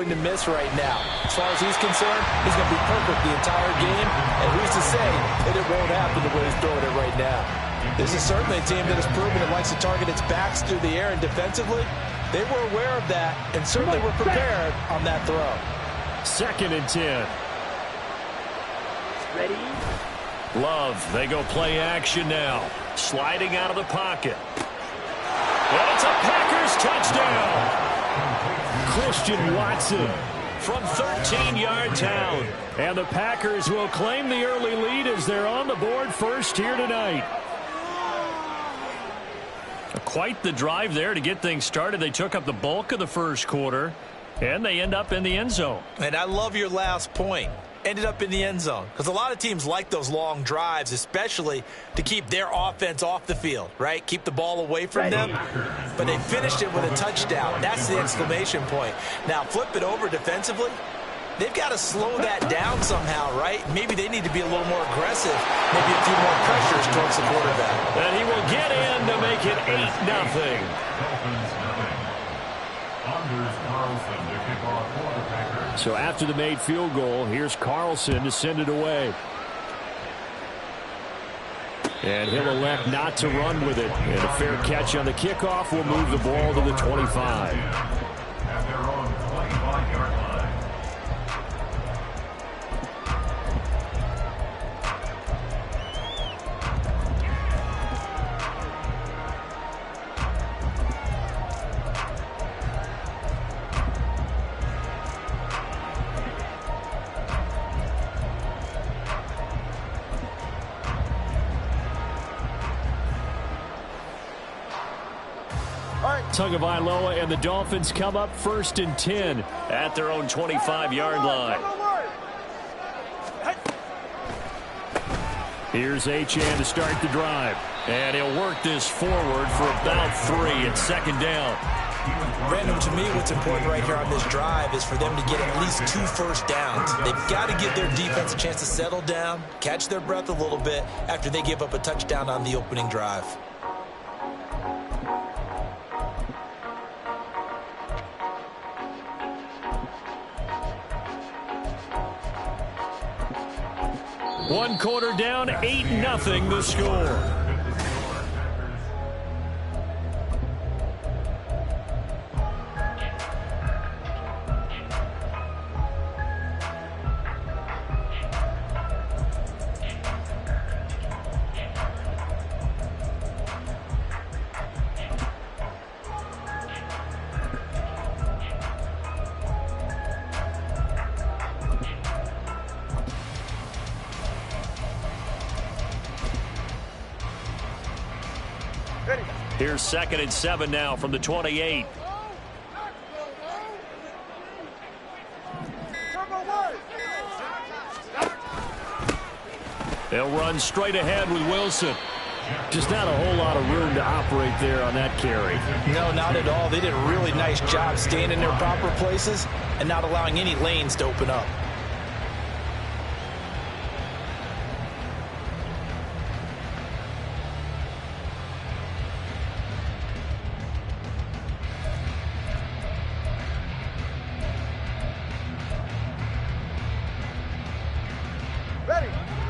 swing to miss right now. As far as he's concerned, he's going to be perfect the entire game, and who's to say that it won't happen the way he's throwing it right now. This is certainly a team that has proven it likes to target its backs through the air, and defensively, they were aware of that and certainly were prepared on that throw. 2nd and 10. Ready? Love, they go play action now. Sliding out of the pocket. And it's a Packers touchdown. Christian Watson from 13-yard town. And the Packers will claim the early lead as they're on the board first here tonight. Quite the drive there to get things started. They took up the bulk of the first quarter, and they end up in the end zone. And I love your last point. Ended up in the end zone. Because a lot of teams like those long drives, especially to keep their offense off the field, right? Keep the ball away from them. But they finished it with a touchdown. That's the exclamation point. Now, flip it over defensively. They've got to slow that down somehow, right? Maybe they need to be a little more aggressive. Maybe a few more pressures towards the quarterback. And he will get in to make it 8-0. So after the made field goal, here's Carlson to send it away. And he'll elect not to run with it. And a fair catch on the kickoff will move the ball to the 25. At their own 25-yard line. Tagovailoa and the Dolphins come up 1st and 10 at their own 25-yard line. Here's Achane to start the drive. And he'll work this forward for about 3 at 2nd down. Brandon, to me, what's important right here on this drive is for them to get at least 2 first downs. They've got to give their defense a chance to settle down, catch their breath a little bit after they give up a touchdown on the opening drive. One quarter down, 8-0 the score. Here's 2nd and 7 now from the 28. They'll run straight ahead with Wilson. Just not a whole lot of room to operate there on that carry. No, not at all. They did a really nice job staying in their proper places and not allowing any lanes to open up.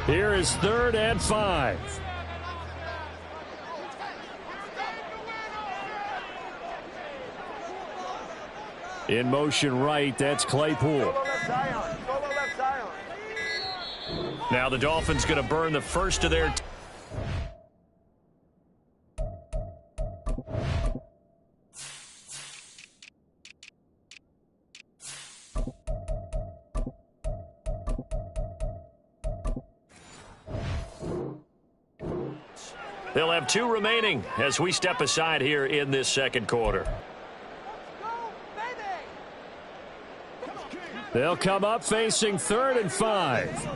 Here is 3rd and 5. In motion right, that's Claypool. Now the Dolphins going to burn the first of their... They'll have 2 remaining as we step aside here in this 2nd quarter. They'll come up facing 3rd and 5.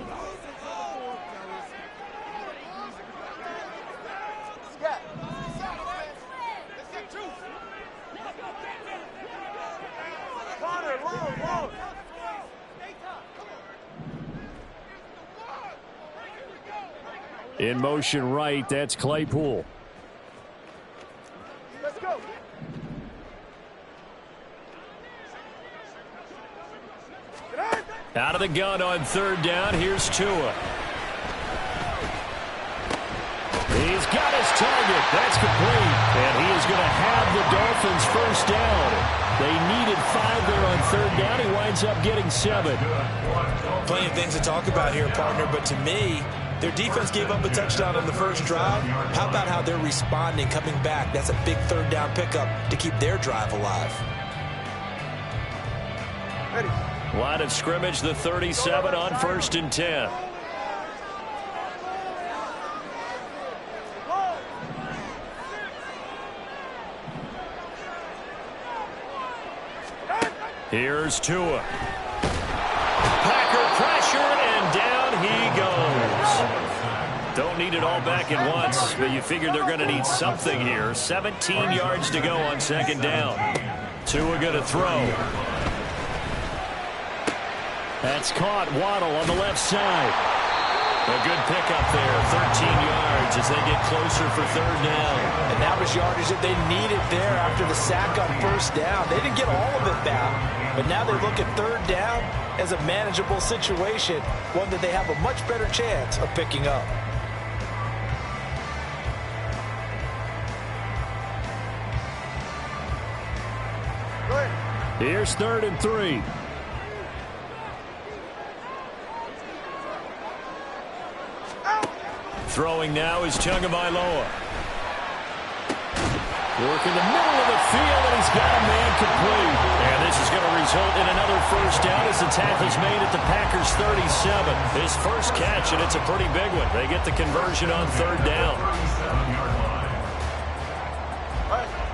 In motion right, that's Claypool. Let's go. Out of the gun on third down. Here's Tua. He's got his target. That's complete. And he is going to have the Dolphins first down. They needed 5 there on third down. He winds up getting 7. Plenty of things to talk about here, partner, but to me, their defense gave up a touchdown on the first drive. How about how they're responding, coming back? That's a big third down pickup to keep their drive alive. Ready. Line of scrimmage, the 37 on 1st and 10. Here's Tua. Packer pressure, and down he goes. Don't need it all back at once, but you figure they're going to need something here. 17 yards to go on 2nd down. Tua going to throw. That's caught. Waddle on the left side. A good pickup there. 13 yards as they get closer for 3rd down. And that was yardage that they needed there after the sack on 1st down. They didn't get all of it back, but now they look at 3rd down as a manageable situation, one that they have a much better chance of picking up. Here's 3rd and 3. Throwing now is Tagovailoa. Work in the middle of the field, and he's got a man complete. And this is going to result in another first down as the tackle's made at the Packers' 37. His first catch, and it's a pretty big one. They get the conversion on 3rd down.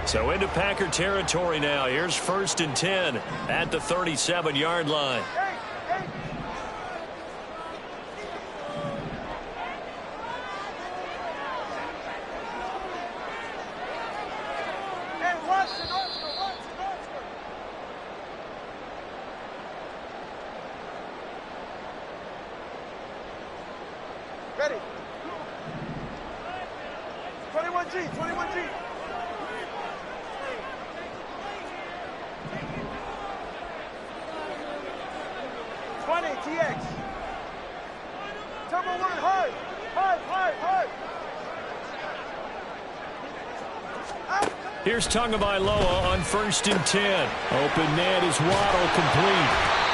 So into Packer territory now. Here's 1st and 10 at the 37-yard line. Ready. 21G, 21G. TX. Turbo 1, hard. Here's Tagovailoa on 1st and 10. Open man is Waddle, complete.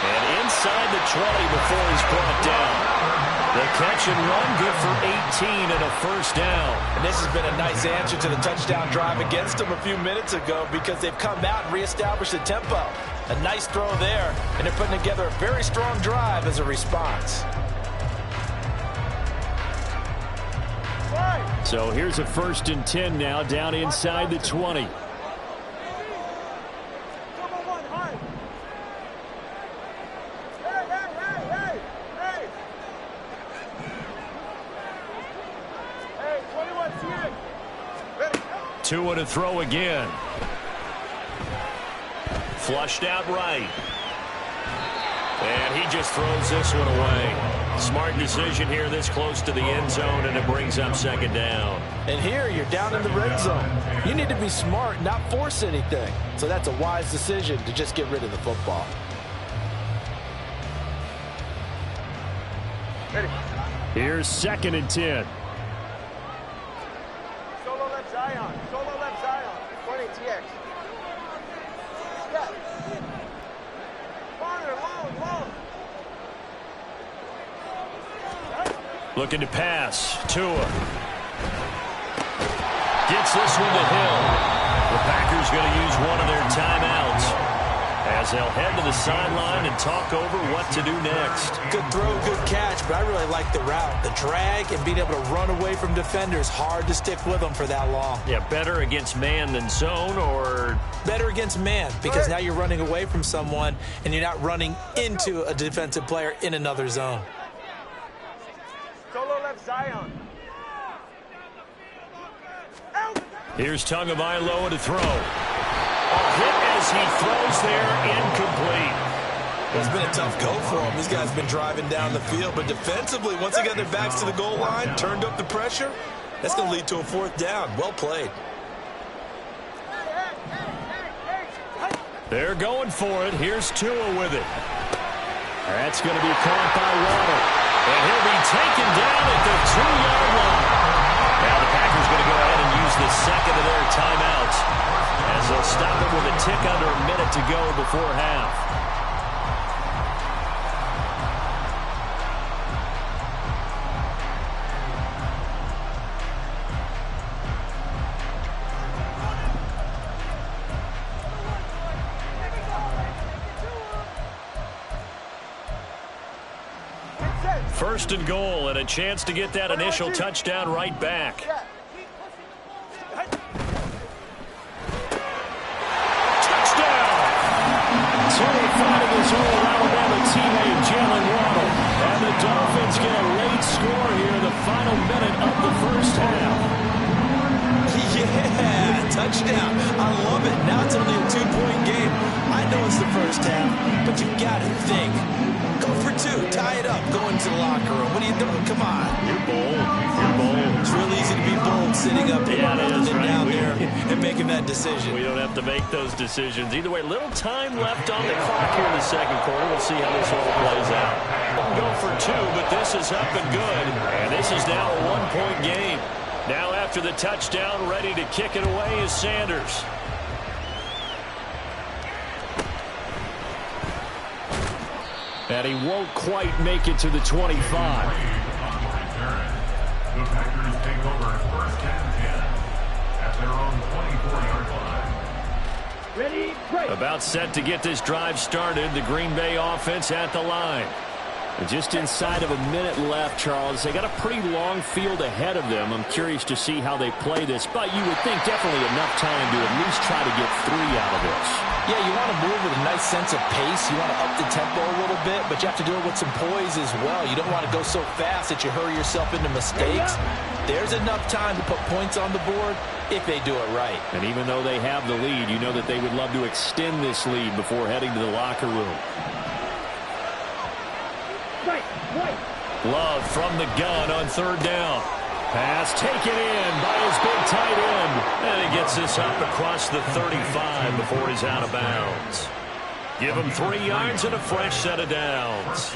And inside the 20 before he's brought down. The catch and run, good for 18 and a first down. And this has been a nice answer to the touchdown drive against them a few minutes ago because they've come out and reestablished the tempo. A nice throw there, and they're putting together a very strong drive as a response. So here's a 1st and 10 now, down inside the 20. Tua to throw again. Flushed out right. And he just throws this one away. Smart decision here this close to the end zone, and it brings up 2nd down. And here you're down in the red zone. You need to be smart, not force anything. So that's a wise decision to just get rid of the football. Ready. Here's 2nd and 10. Solo left Zion. 20 TX. Step. Farther, long. Looking to pass. Tua. Gets this one to Hill. The Packers going to use one of their timeouts as they'll head to the sideline and talk over what to do next. Good throw, good catch, but I really like the route. The drag and being able to run away from defenders. Hard to stick with them for that long. Yeah, better against man than zone, or better against man, because now you're running away from someone and you're not running into a defensive player in another zone. Solo left Zion. Here's Tagovailoa to throw. A hit as he throws there, incomplete. It's been a tough go for him. These guys have been driving down the field, but defensively, once they got their backs to the goal line, turned up the pressure, that's going to lead to a 4th down. Well played. They're going for it. Here's Tua with it. That's going to be caught by Waddle. And he'll be taken down at the 2-yard line. Now the Packers going to go ahead and use the second of their timeouts as they'll stop it with a tick under a minute to go before half. First and goal, and a chance to get that initial touchdown right back. Touchdown! Finding his old Alabama teammate, Jalen Waddle. And the Dolphins get a late score here in the final minute of the first half. Yeah, touchdown. I love it. Now it's only a 2-point game. I know it's the first half, but you got to think. Go for 2. Tie it up. Go into the locker room. What are you doing? Come on. You're bold. You're bold. It's real easy to be bold sitting up there rather than down there and making that decision. We don't have to make those decisions. Either way, little time left on the clock here in the second quarter. We'll see how this all plays out. Go for 2, but this is up and good. And this is now a 1-point game. Now after the touchdown, ready to kick it away is Sanders. And he won't quite make it to the 25. The Packers take over first and 10 at their own 24-yard line. Ready, break. About set to get this drive started. The Green Bay offense at the line. And just inside of a minute left, Charles. They got a pretty long field ahead of them. I'm curious to see how they play this. But you would think definitely enough time to at least try to get 3 out of this. Yeah, you want to move with a nice sense of pace. You want to up the tempo a little bit, but you have to do it with some poise as well. You don't want to go so fast that you hurry yourself into mistakes. There's enough time to put points on the board if they do it right. And even though they have the lead, you know that they would love to extend this lead before heading to the locker room. Love from the gun on third down. Pass taken in by his big tight end. And he gets this up across the 35 before he's out of bounds. Give him 3 yards and a fresh set of downs.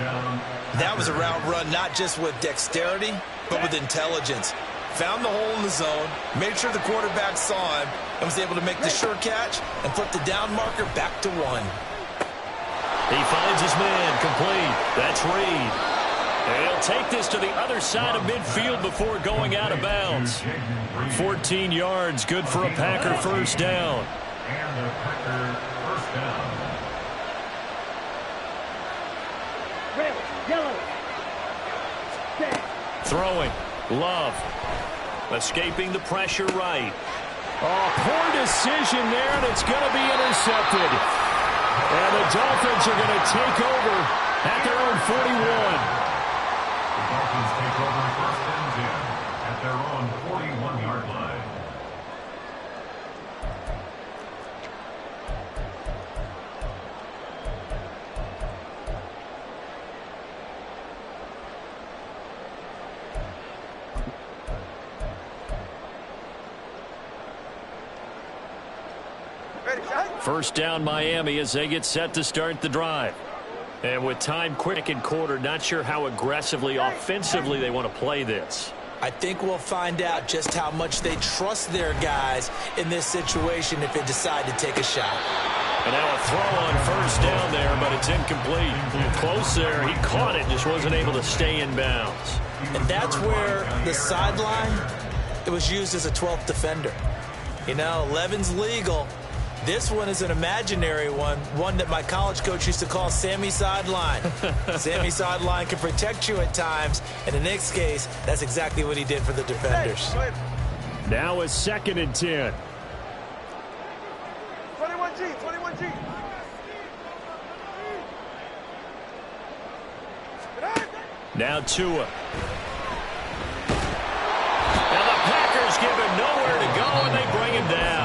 That was a route run not just with dexterity, but with intelligence. Found the hole in the zone, made sure the quarterback saw him, and was able to make the sure catch and flip the down marker back to 1. He finds his man complete. That's Reed. And he'll take this to the other side of midfield before going out of bounds. 14 yards, good for a Packer first down. And a Packer first down. Red, yellow. Throwing. Love. Escaping the pressure right. Oh, poor decision there, and it's going to be intercepted. And the Dolphins are going to take over at their own 41. The Dolphins take over first and 10 at their own 41-yard line. Ready, shot. First down Miami as they get set to start the drive. And with time quick and quarter, not sure how aggressively, offensively they want to play this. I think we'll find out just how much they trust their guys in this situation if they decide to take a shot. And now a throw on first down there, but it's incomplete. Close there. He caught it, just wasn't able to stay in bounds. And that's where the sideline, it was used as a 12th defender. You know, 11's legal. This one is an imaginary one that my college coach used to call Sammy Sideline. Sammy Sideline can protect you at times, and in this case, that's exactly what he did for the defenders. Now a second and 10. 21G, 21G. Now Tua. Now the Packers give him nowhere to go, and they bring him down.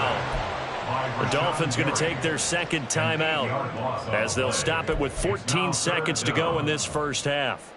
The Dolphins going to take their second timeout as they'll stop it with 14 seconds to go in this first half.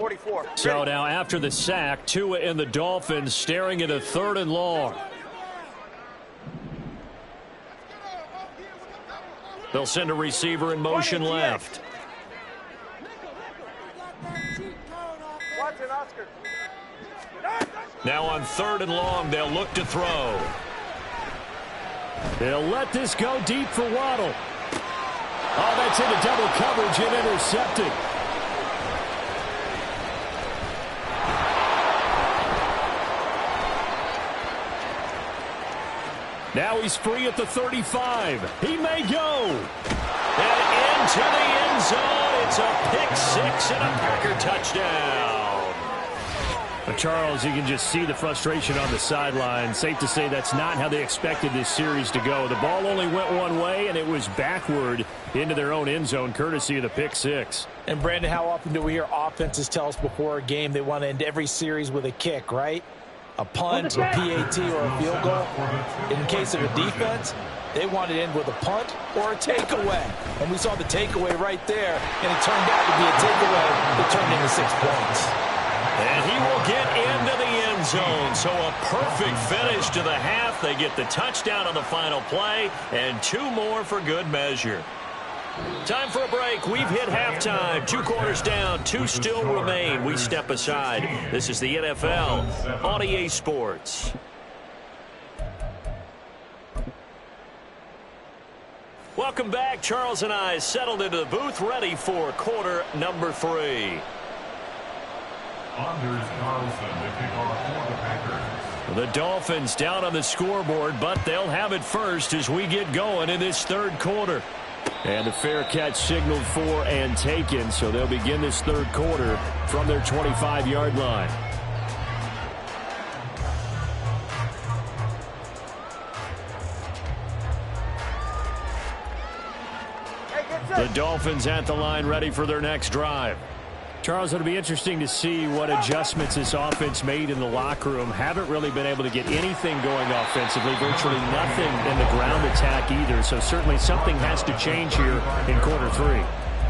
44. So now after the sack, Tua and the Dolphins staring at a 3rd and long. They'll send a receiver in motion left. Watson, Oscar. Now on 3rd and long, they'll look to throw. They'll let this go deep for Waddle. Oh, that's into double coverage and intercepted. Now he's free at the 35. He may go. And into the end zone. It's a pick 6 and a Packer touchdown. Charles, you can just see the frustration on the sideline. Safe to say that's not how they expected this series to go. The ball only went one way, and it was backward into their own end zone, courtesy of the pick 6. And, Brandon, how often do we hear offenses tell us before a game they want to end every series with a kick, right? A punt, a PAT, or a field goal. In case of a defense, they want to end with a punt or a takeaway. And we saw the takeaway right there, and it turned out to be a takeaway that turned into 6 points. And he will get into the end zone. So a perfect finish to the half. They get the touchdown on the final play, and 2 more for good measure. Time for a break. We've hit halftime. 2 quarters down, 2 still remain. We step aside. This is the NFL on EA Sports. Welcome back. Charles and I settled into the booth, ready for quarter number 3. Anders Carlson to kick off for the Packers. The Dolphins down on the scoreboard, but they'll have it first as we get going in this 3rd quarter. And the fair catch signaled for and taken, so they'll begin this 3rd quarter from their 25-yard line. The Dolphins at the line, ready for their next drive. Charles, it'll be interesting to see what adjustments this offense made in the locker room. Haven't really been able to get anything going offensively, virtually nothing in the ground attack either. So certainly something has to change here in quarter 3.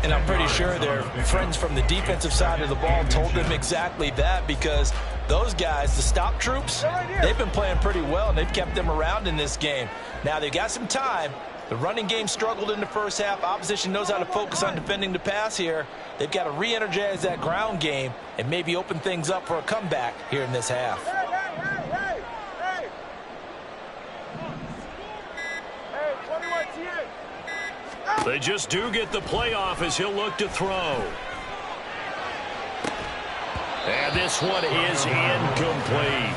And I'm pretty sure their friends from the defensive side of the ball told them exactly that, because those guys, the stop troops, they've been playing pretty well, and they've kept them around in this game. Now they've got some time. The running game struggled in the first half. Opposition knows how to focus on defending the pass here. They've got to re-energize that ground game and maybe open things up for a comeback here in this half. They just do get the playoff as he'll look to throw. And this one is incomplete.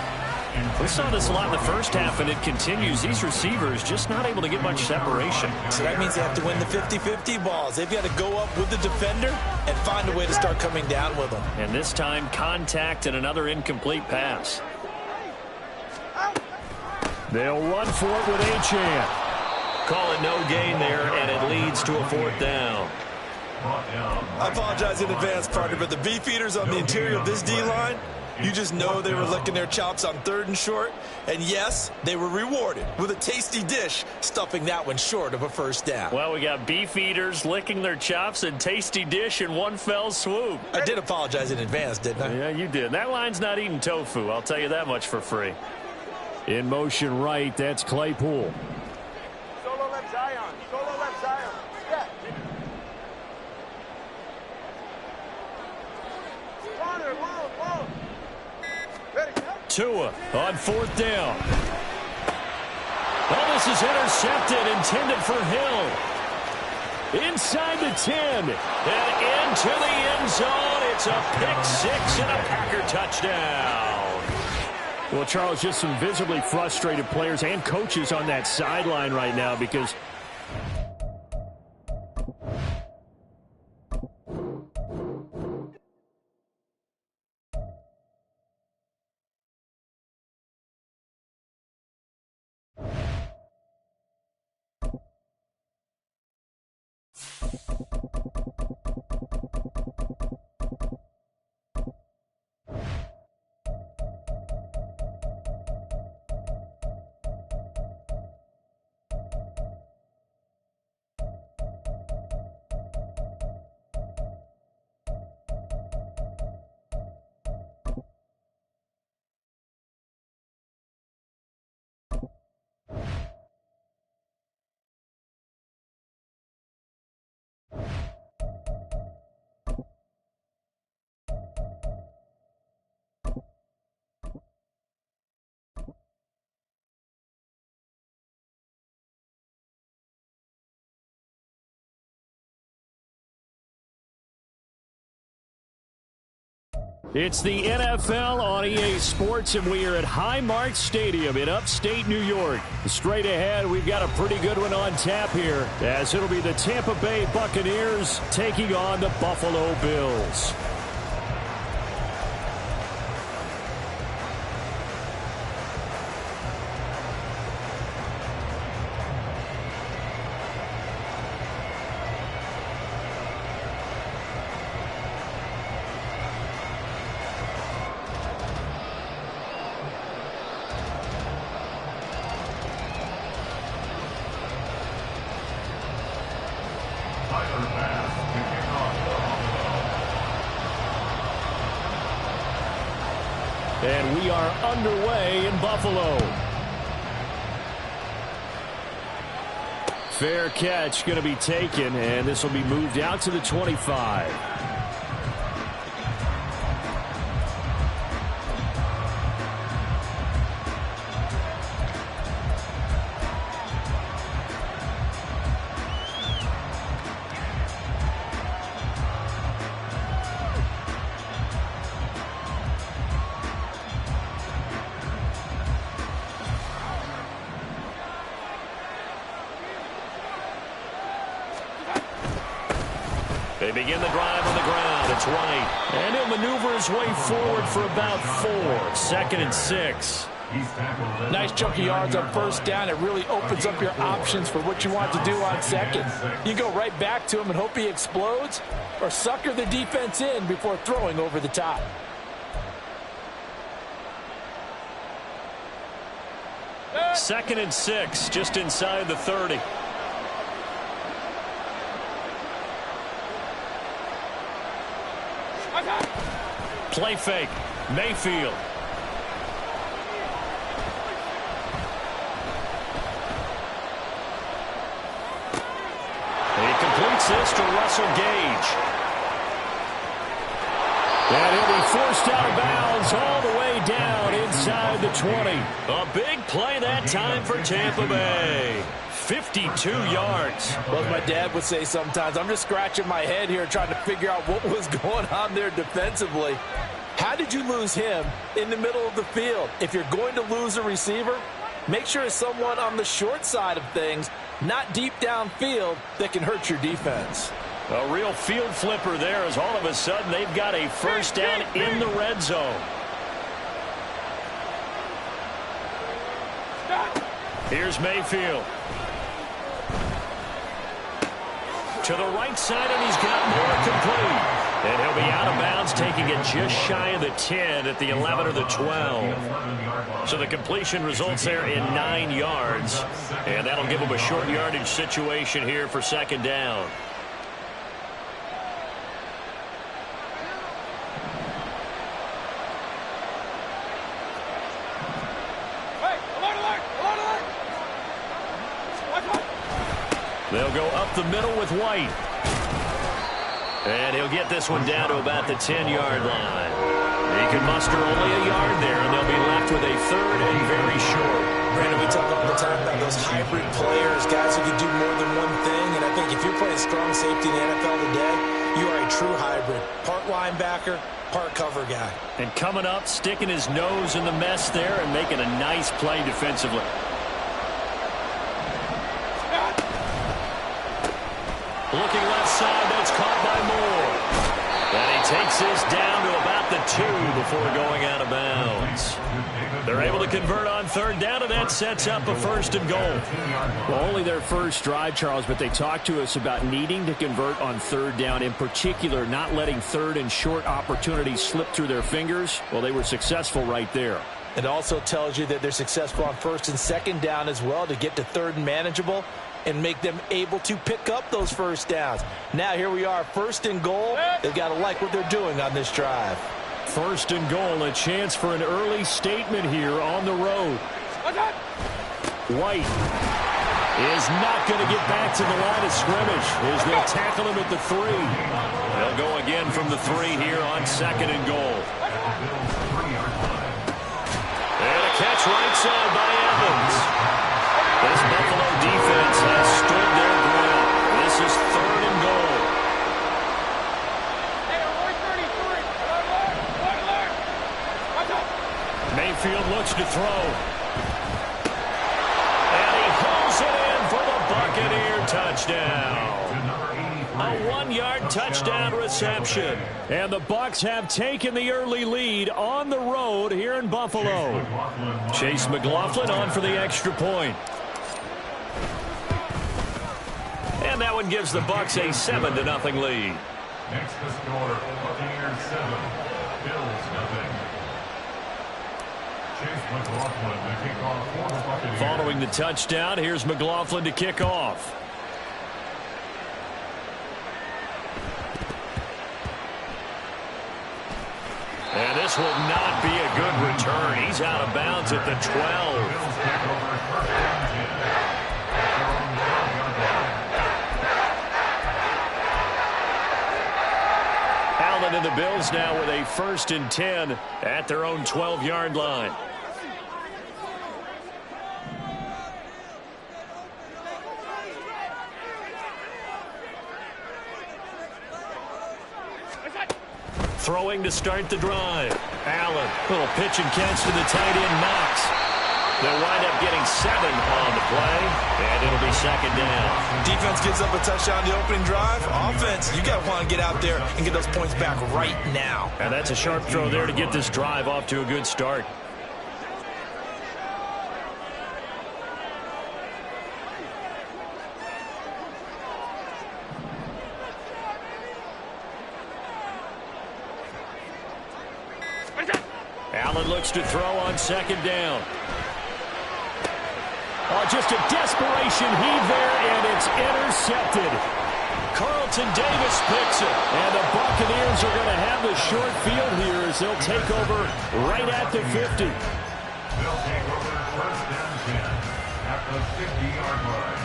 We saw this a lot in the first half, and it continues. These receivers just not able to get much separation. So that means they have to win the 50-50 balls. They've got to go up with the defender and find a way to start coming down with them. And this time, contact and another incomplete pass. They'll run for it with Achane. Call it no gain there, and it leads to a 4th down. I apologize in advance, partner, but the beefeaters on the interior of this D-line, you just know they were licking their chops on 3rd and short. And yes, they were rewarded with a tasty dish, stuffing that one short of a 1st down. Well, we got beef eaters licking their chops and tasty dish in one fell swoop. I did apologize in advance, didn't I? Yeah, you did. That line's not eating tofu. I'll tell you that much for free. In motion right, that's Claypool. Solo left Zion. Solo left Zion. Yeah. Whoa. Tua on 4th down. Oh, this is intercepted, intended for Hill. Inside the 10. And into the end zone. It's a pick 6 and a Packer touchdown. Well, Charles, just some visibly frustrated players and coaches on that sideline right now because It's the NFL on EA Sports, and we are at Highmark Stadium in upstate New York. Straight ahead, we've got a pretty good one on tap here, as it'll be the Tampa Bay Buccaneers taking on the Buffalo Bills. And we are underway in Buffalo. Fair catch going to be taken, and this will be moved out to the 25. They begin the drive on the ground. It's White. And he'll maneuver his way forward for about 4. 2nd and 6. Nice chunk of yards on first down. It really opens up your options for what you want to do on second. You go right back to him and hope he explodes, or sucker the defense in before throwing over the top. Second and 6, just inside the 30. Play fake. Mayfield. He completes this to Russell Gage. And he'll be forced out of bounds all the way down inside the 20. A big play that time for Tampa Bay. 52 yards. Well, as my dad would say sometimes, I'm just scratching my head here trying to figure out what was going on there defensively. How did you lose him in the middle of the field? If you're going to lose a receiver, make sure it's someone on the short side of things, not deep downfield, that can hurt your defense. A real field flipper there, as all of a sudden they've got a first down in the red zone. Here's Mayfield. To the right side, and he's got more complete. And he'll be out of bounds, taking it just shy of the 10 at the 11 or the 12. So the completion results there in 9 yards. And that'll give him a short yardage situation here for second down. They'll go up the middle with White. And he'll get this one down to about the 10-yard line. He can muster only a yard there, and they'll be left with a 3rd and very short. Brandon, we talk all the time about those hybrid players, guys who can do more than one thing. And I think if you're playing strong safety in the NFL today, you are a true hybrid. Part linebacker, part cover guy. And coming up, sticking his nose in the mess there and making a nice play defensively. Looking left side, that's caught by Moore. And he takes this down to about the 2 before going out of bounds. They're able to convert on 3rd down, and that sets up a 1st and goal. Well, only their first drive, Charles, but they talked to us about needing to convert on 3rd down, in particular not letting 3rd and short opportunities slip through their fingers. Well, they were successful right there. It also tells you that they're successful on 1st and 2nd down as well to get to 3rd and manageable and make them able to pick up those first downs. Now here we are, 1st and goal. They've got to like what they're doing on this drive. 1st and goal, a chance for an early statement here on the road. White is not going to get back to the line of scrimmage as they'll tackle him at the 3. They'll go again from the 3 here on 2nd and goal. And a catch right side by Evans. This Buffalo defense has stood their ground. This is 3rd and goal. looks to throw. And he pulls it in for the Buccaneer touchdown. A 1-yard touchdown reception. And the Bucs have taken the early lead on the road here in Buffalo. Chase McLaughlin on for the extra point. And that one gives the Bucs a 7-0 lead. Next to score, Buccaneers 7, Bills 0. Chase McLaughlin to kick off for the Buccaneers. Following the touchdown, here's McLaughlin to kick off. And this will not be a good return. He's out of bounds at the 12. Allen and the Bills now with a 1st and 10 at their own 12-yard line. Throwing to start the drive. Allen, little pitch and catch to the tight end, Knox. They'll wind up getting 7 on the play, and it'll be 2nd down. Defense gives up a touchdown the opening drive. Offense, you got to want to get out there and get those points back right now. And that's a sharp throw there to get this drive off to a good start. Allen looks to throw on 2nd down. Oh, just a desperation heave there, and it's intercepted. Carlton Davis picks it. And the Buccaneers are going to have the short field here as they'll take over right at the 50. They'll take over 1st and 10 at the 50-yard line.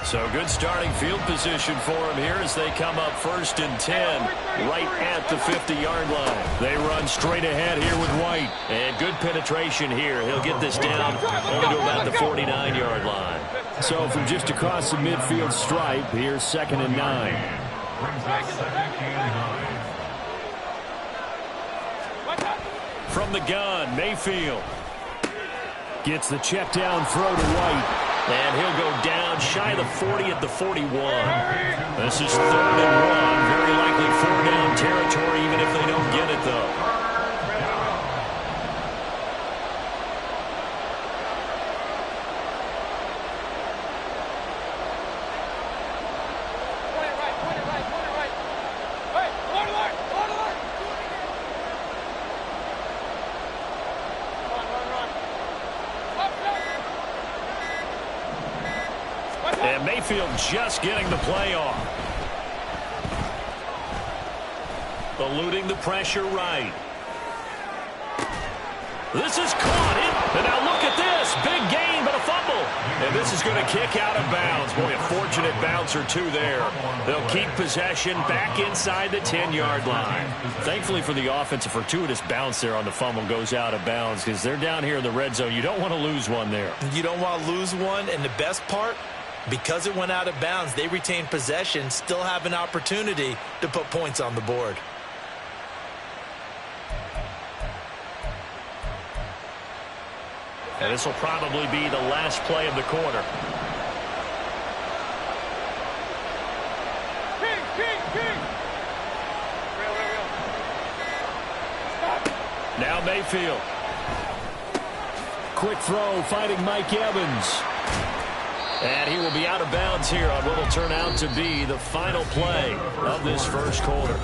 So good starting field position for him here as they come up 1st and 10 right at the 50-yard line. They run straight ahead here with White. And good penetration here. He'll get this down only to about the 49-yard line. So from just across the midfield stripe, here's 2nd and 9. Brings us 2nd and 9. From the gun, Mayfield. Gets the check down throw to White. And he'll go down shy of the 40 at the 41. This is 3rd and 1. Very likely 4-down territory, even if they don't get it, though. And Mayfield just getting the play off. Eluding the pressure right. This is caught. And now look at this. Big gain, but a fumble. And this is going to kick out of bounds. Boy, a fortunate bounce or two there. They'll keep possession back inside the 10-yard line. Thankfully for the offense, a fortuitous bounce there on the fumble goes out of bounds because they're down here in the red zone. You don't want to lose one there. You don't want to lose one, and the best part, because it went out of bounds, they retain possession, still have an opportunity to put points on the board. And this will probably be the last play of the quarter. Now Mayfield. Quick throw, fighting Mike Evans. And he will be out of bounds here on what will turn out to be the final play of this first quarter.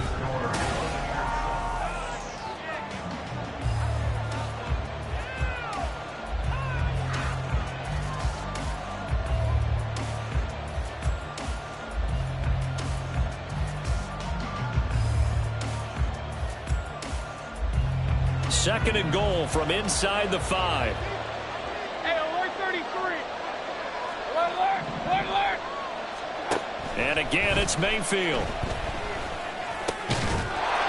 Second and goal from inside the 5. Hey, alert 33. Alert. And again, it's Mayfield.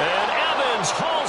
And Evans hauls